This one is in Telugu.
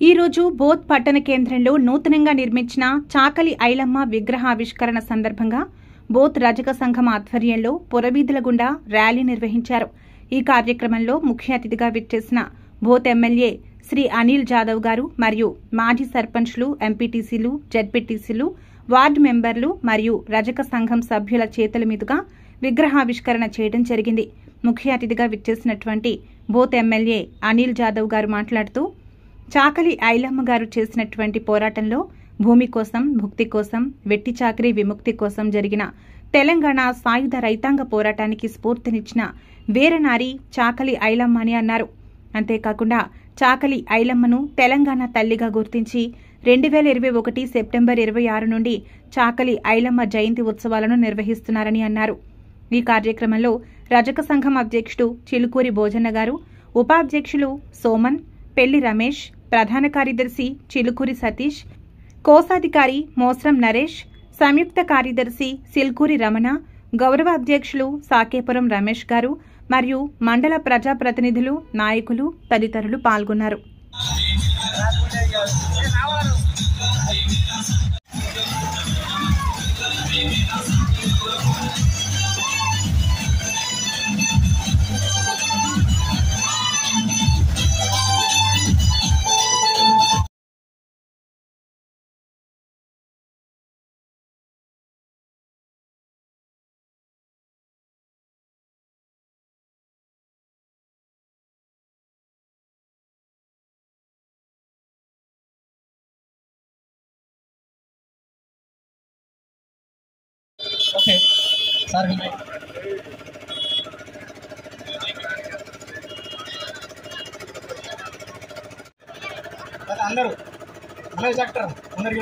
ఈ రోజు బోధ్ పట్టణ కేంద్రంలో నూతనంగా నిర్మించిన చాకలి ఐలమ్మ విగ్రహావిష్కరణ సందర్భంగా బోధ్ రజక సంఘం ఆధ్వర్యంలో పురవీధుల గుండా ర్యాలీ నిర్వహించారు. ఈ కార్యక్రమంలో ముఖ్య అతిథిగా విచ్చేసిన బోధ్ ఎమ్మెల్యే శ్రీ అనిల్ జాదవ్ గారు మరియు మాజీ సర్పంచ్లు, ఎంపీటీసీలు, జెడ్పీటీసీలు, వార్డు మెంబర్లు మరియు రజక సంఘం సభ్యుల చేతుల మీదుగా విగ్రహావిష్కరణ చేయడం జరిగింది. ముఖ్య అతిథిగా విచ్చేసినటువంటి బోధ్ ఎమ్మెల్యే అనిల్ జాదవ్ గారు మాట్లాడుతూ, చాకలి ఐలమ్మ గారు చేసినటువంటి పోరాటంలో భూమి కోసం, భుక్తి కోసం, వెట్టి చాకరీ విముక్తి కోసం జరిగిన తెలంగాణ సాయుధ రైతాంగ పోరాటానికి స్ఫూర్తినిచ్చిన వీరనారి చాకలి ఐలమ్మ అని అన్నారు. అంతేకాకుండా చాకలి ఐలమ్మను తెలంగాణ తల్లిగా గుర్తించి 2021 సెప్టెంబర్ 26 నుండి చాకలి ఐలమ్మ జయంతి ఉత్సవాలను నిర్వహిస్తున్నారని అన్నారు. ఈ కార్యక్రమంలో రజక సంఘం అధ్యక్షుడు చిలుకూరి భోజన్న గారు, ఉపాధ్యక్షులు సోమన్, పెళ్లి రమేష్, ప్రధాన కార్యదర్శి చిలుకూరి సతీష్, కోశాధికారి మోస్రం నరేష్, సంయుక్త కార్యదర్శి సిల్కూరి రమణ, గౌరవ అధ్యక్షులు సాకేపురం రమేష్ గారు మరియు మండల ప్రజాప్రతినిధులు, నాయకులు తదితరులు పాల్గొన్నారు. ఓకే సార్ అందరూ సెక్టర్ అందరికి